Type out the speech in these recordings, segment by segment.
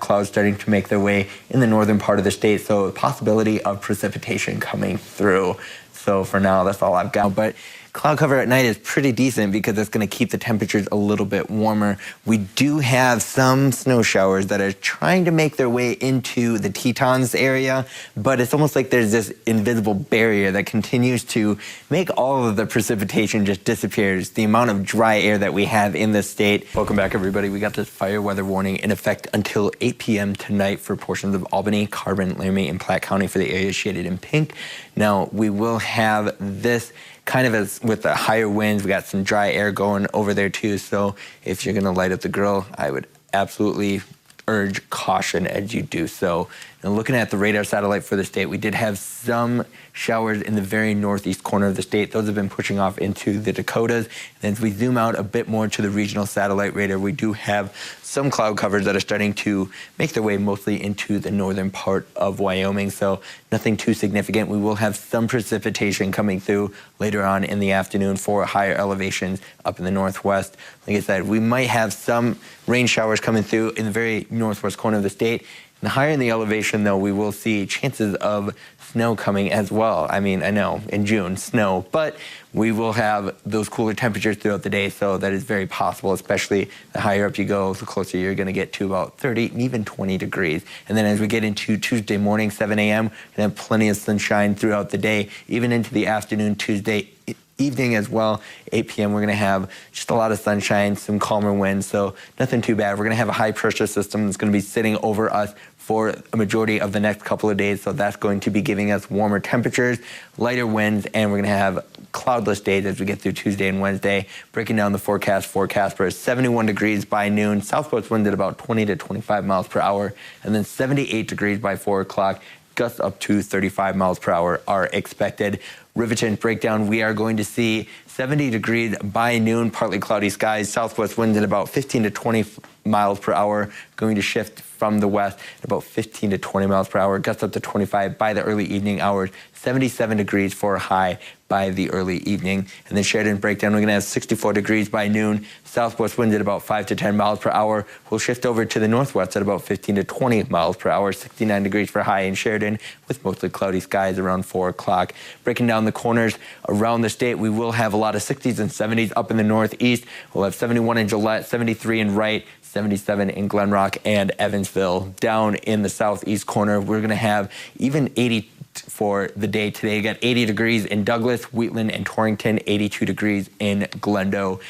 clouds starting to make their way in the northern part of the state, so the possibility of precipitation coming through. So for now, that's all I've got. But cloud cover at night is pretty decent because it's going to keep the temperatures a little bit warmer. We do have some snow showers that are trying to make their way into the Tetons area, but it's almost like there's this invisible barrier that continues to make all of the precipitation just disappears. The amount of dry air that we have in the state. Welcome back, everybody. We got this fire weather warning in effect until 8 p.m. tonight for portions of Albany, Carbon, Laramie, and Platte County for the areas shaded in pink. Now, we will have this kind of as with the higher winds. We got some dry air going over there too, so if you're gonna light up the grill, I would absolutely urge caution as you do so. And looking at the radar satellite for the state, we did have some showers in the very northeast corner of the state. Those have been pushing off into the Dakotas. And as we zoom out a bit more to the regional satellite radar, we do have some cloud covers that are starting to make their way mostly into the northern part of Wyoming. So nothing too significant. We will have some precipitation coming through later on in the afternoon for higher elevations up in the northwest. Like I said, we might have some rain showers coming through in the very northwest corner of the state. And higher in the elevation, though, we will see chances of snow coming as well. I mean, I know, in June, snow, but we will have those cooler temperatures throughout the day, so that is very possible, especially the higher up you go, the closer you're going to get to about 30 and even 20 degrees. And then as we get into Tuesday morning, 7 a.m., we're going to have plenty of sunshine throughout the day, even into the afternoon Tuesday evening as well. 8 p.m. we're going to have just a lot of sunshine, some calmer winds, so nothing too bad. We're going to have a high pressure system that's going to be sitting over us for a majority of the next couple of days, so that's going to be giving us warmer temperatures, lighter winds, and we're going to have cloudless days as we get through Tuesday and Wednesday. Breaking down the forecast for 71 degrees by noon, southwest winds at about 20 to 25 miles per hour, and then 78 degrees by 4 o'clock. Gusts up to 35 miles per hour are expected. Riverton breakdown, we are going to see 70 degrees by noon, partly cloudy skies, southwest winds at about 15 to 20 miles per hour, going to shift from the west at about 15 to 20 miles per hour, gusts up to 25 by the early evening hours, 77 degrees for a high by the early evening. And then Sheridan breakdown, we're going to have 64 degrees by noon, southwest winds at about 5 to 10 miles per hour. We'll shift over to the northwest at about 15 to 20 miles per hour, 69 degrees for a high in Sheridan with mostly cloudy skies around 4 o'clock. Breaking down the corners around the state, we will have a lot of 60s and 70s up in the northeast. We'll have 71 in Gillette, 73 in Wright, 77 in Glenrock and Evansville. Down in the southeast corner, we're going to have even 80 for the day today. You got 80 degrees in Douglas, Wheatland, and Torrington, 82 degrees in Glendo.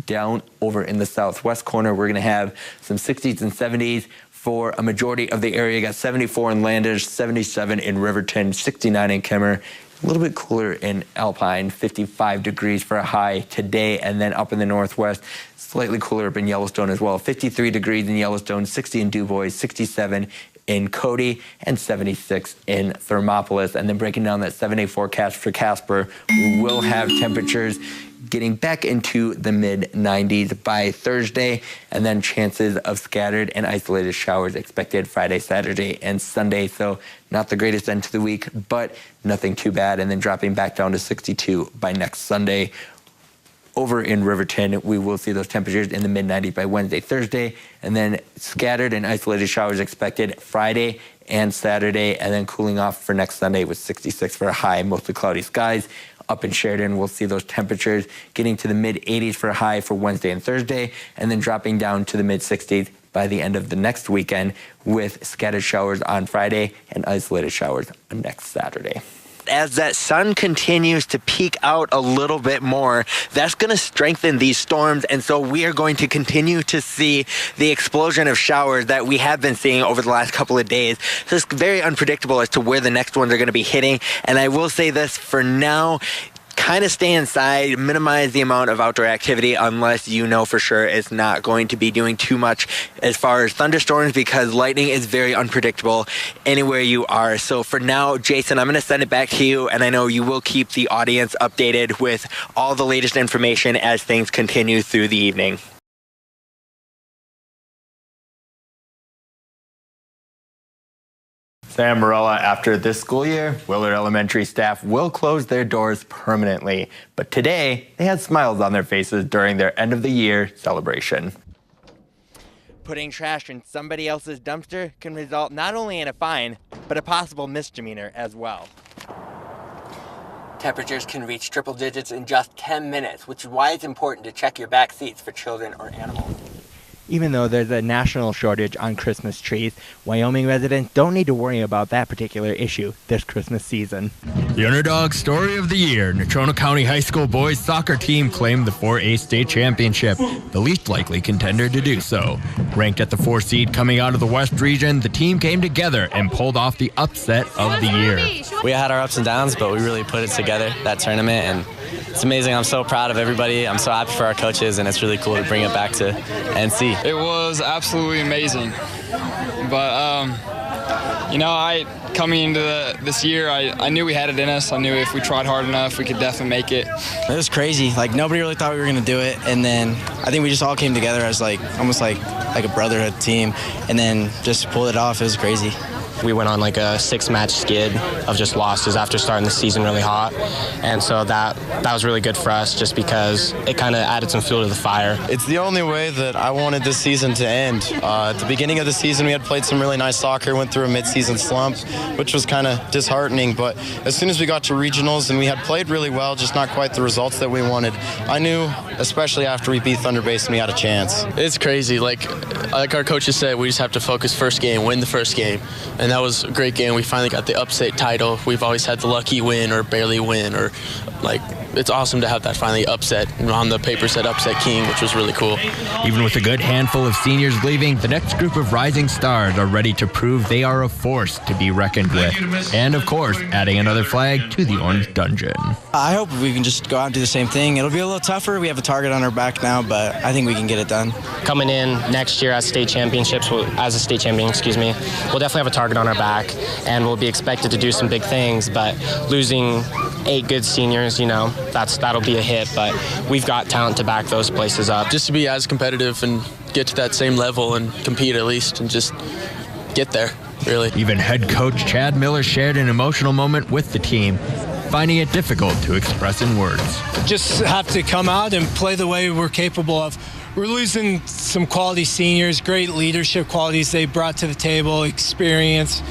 Down over in the southwest corner, we're going to have some 60s and 70s for a majority of the area. You got 74 in Landers, 77 in Riverton, 69 in Kemmer. A little bit cooler in Alpine, 55 degrees for a high today, and then up in the northwest, slightly cooler up in Yellowstone as well. 53 degrees in Yellowstone, 60 in DuBois, 67 in Cody, and 76 in Thermopolis. And then breaking down that 7-day forecast for Casper, we will have temperatures getting back into the mid-90s by Thursday, and then chances of scattered and isolated showers expected Friday, Saturday, and Sunday. So not the greatest end to the week, but nothing too bad. And then dropping back down to 62 by next Sunday. Over in Riverton, we will see those temperatures in the mid-90s by Wednesday, Thursday, and then scattered and isolated showers expected Friday and Saturday, and then cooling off for next Sunday with 66 for a high, mostly cloudy skies. Up in Sheridan, we'll see those temperatures getting to the mid-80s for a high for Wednesday and Thursday, and then dropping down to the mid-60s by the end of the next weekend with scattered showers on Friday and isolated showers on next Saturday. As that sun continues to peak out a little bit more, that's going to strengthen these storms, and so we are going to continue to see the explosion of showers that we have been seeing over the last couple of days. So it's very unpredictable as to where the next ones are going to be hitting, and I will say this for now, kind of stay inside, minimize the amount of outdoor activity unless you know for sure it's not going to be doing too much as far as thunderstorms, because lightning is very unpredictable anywhere you are. So for now, Jason, I'm going to send it back to you, and I know you will keep the audience updated with all the latest information as things continue through the evening. Sam Morella, after this school year, Willard Elementary staff will close their doors permanently. But today, they had smiles on their faces during their end-of-the-year celebration. Putting trash in somebody else's dumpster can result not only in a fine, but a possible misdemeanor as well. Temperatures can reach triple digits in just 10 minutes, which is why it's important to check your back seats for children or animals. Even though there's a national shortage on Christmas trees, Wyoming residents don't need to worry about that particular issue this Christmas season. The underdog story of the year, Natrona County High School boys soccer team claimed the 4A state championship, the least likely contender to do so. Ranked at the 4 seed coming out of the West region, the team came together and pulled off the upset of the year. We had our ups and downs, but we really put it together, that tournament, and it's amazing. I'm so proud of everybody. I'm so happy for our coaches, and it's really cool to bring it back to NC. It was absolutely amazing. But, coming into this year, I knew we had it in us. I knew if we tried hard enough, we could definitely make it. It was crazy. Like, nobody really thought we were going to do it, and then I think we just all came together as, almost like a brotherhood team, and then just pulled it off. It was crazy. We went on like a 6-match skid of just losses after starting the season really hot. And so that was really good for us just because it kind of added some fuel to the fire. It's the only way that I wanted this season to end. At the beginning of the season, we had played some really nice soccer, went through a mid-season slump, which was kind of disheartening. But as soon as we got to regionals and we had played really well, just not quite the results that we wanted, I knew, especially after we beat Thunder Basin, we had a chance. It's crazy. Like our coaches said, we just have to focus first game, win the first game. And that was a great game. We finally got the upset title. We've always had the lucky win or barely win, or it's awesome to have that finally upset. On the paper said upset king, which was really cool. Even with a good handful of seniors leaving, the next group of rising stars are ready to prove they are a force to be reckoned with. And of course, adding another flag to the Orange Dungeon. I hope we can just go out and do the same thing. It'll be a little tougher. We have a target on our back now, but I think we can get it done. Coming in next year as a state champion, we'll definitely have a target on our back, and we'll be expected to do some big things, but losing 8 good seniors, that'll be a hit, but we've got talent to back those places up. Just to be as competitive and get to that same level and compete at least and just get there, really. Even head coach Chad Miller shared an emotional moment with the team, finding it difficult to express in words. Just have to come out and play the way we're capable of. We're losing some quality seniors, great leadership qualities they brought to the table, experience,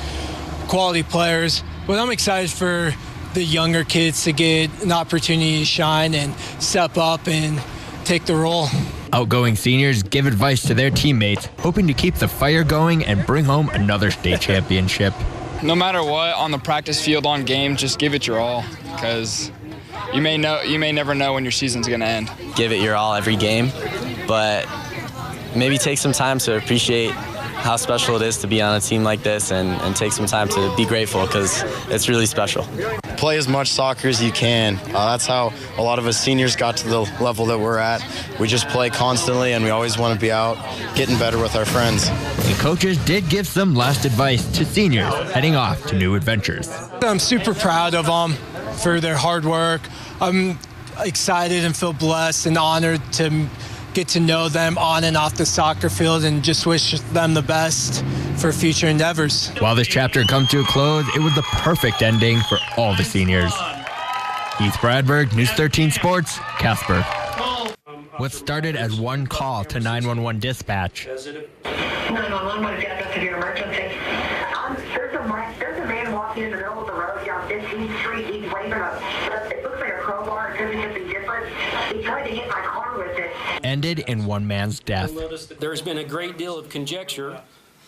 quality players. But I'm excited for the younger kids to get an opportunity to shine and step up and take the role. Outgoing seniors give advice to their teammates, hoping to keep the fire going and bring home another state championship. No matter what, on the practice field, on game, just give it your all, because you may never know when your season's going to end. Give it your all every game, but maybe take some time to appreciate how special it is to be on a team like this, and take some time to be grateful, because it's really special. Play as much soccer as you can. That's how a lot of us seniors got to the level that we're at. We just play constantly, and we always want to be out getting better with our friends. The coaches did give some last advice to seniors heading off to new adventures. I'm super proud of them for their hard work. I'm excited and feel blessed and honored to get to know them on and off the soccer field, and just wish them the best for future endeavors. While this chapter comes to a close, it was the perfect ending for all the seniors. Heath Bradberg, News 13 Sports, Casper. What started as one call to 911 dispatch 911, what is the address of your emergency? There's a man walking in the middle of the road down 15th Street. He's waving it looks like a crowbar. It couldn't be different. He tried to hit my car with it. ended in one man's death. There's been a great deal of conjecture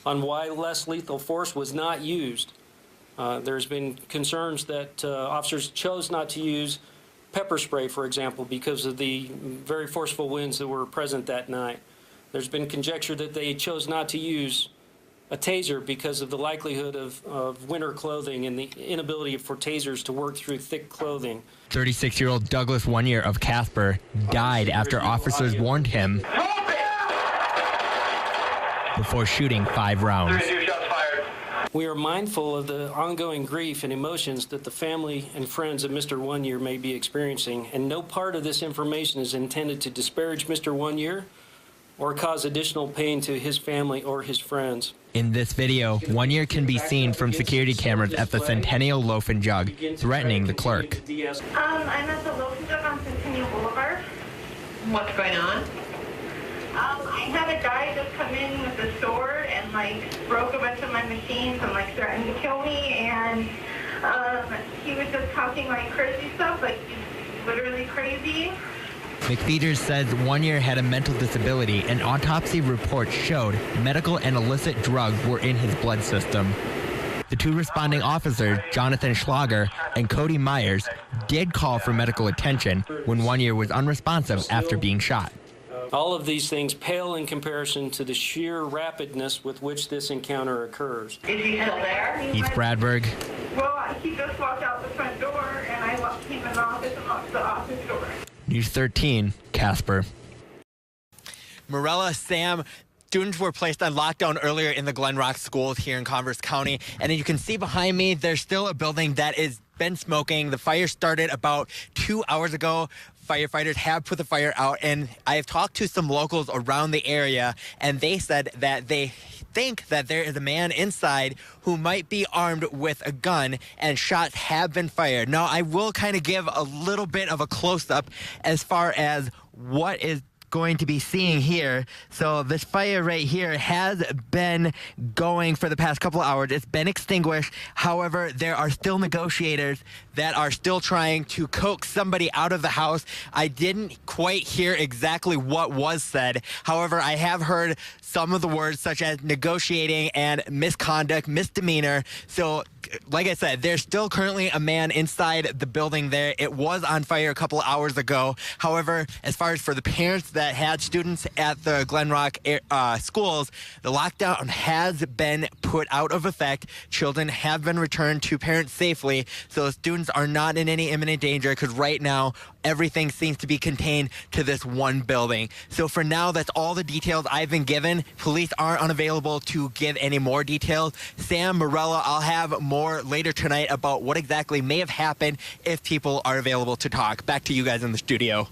on why less lethal force was not used. There's been concerns that officers chose not to use pepper spray, for example, because of the very forceful winds that were present that night. There's been conjecture that they chose not to use a taser because of the likelihood of winter clothing and the inability for tasers to work through thick clothing. 36-year-old Douglas One Year of Casper died after officers warned him before shooting 5 rounds. We are mindful of the ongoing grief and emotions that the family and friends of Mr. One Year may be experiencing, and no part of this information is intended to disparage Mr. One Year or cause additional pain to his family or his friends. In this video, One Year can be seen from security cameras at the Centennial Loaf and Jug, threatening the clerk. I'm at the Loaf and Jug on Centennial Boulevard. What's going on? I had a guy just come in with a sword and broke a bunch of my machines and threatened to kill me, and he was just talking crazy stuff, he's literally crazy. McFeeters says 1 year had a mental disability. An autopsy report showed medical and illicit drugs were in his blood system. The two responding officers, Jonathan Schlager and Cody Myers, did call for medical attention when 1 year was unresponsive after being shot. All of these things pale in comparison to the sheer rapidness with which this encounter occurs. Is he still there? Heath Bradberg. Well, he just walked out the front door, and I came in the office and locked the office door. News 13, Casper. Morella, Sam, students were placed on lockdown earlier in the Glen Rock schools here in Converse County. And as you can see behind me, there's still a building that is been smoking. The fire started about 2 hours ago. Firefighters have put the fire out, and I have talked to some locals around the area, and they said that they think that there is a man inside who might be armed with a gun, and shots have been fired. Now, I will kind of give a little bit of a close-up as far as what is going to be seeing here. So this fire right here has been going for the past couple of hours. It's been extinguished. However, there are still negotiators that are still trying to coax somebody out of the house. I didn't quite hear exactly what was said. However, I have heard some of the words such as negotiating and misconduct, misdemeanor. So like I said, there's still currently a man inside the building there. It was on fire a couple of hours ago. However, as far as for the parents that had students at the Glen Rock schools, the lockdown has been put out of effect. Children have been returned to parents safely, so students are not in any imminent danger because right now everything seems to be contained to this one building. So for now, that's all the details I've been given. Police are unavailable to give any more details. Sam, Morella, I'll have more later tonight about what exactly may have happened if people are available to talk. Back to you guys in the studio.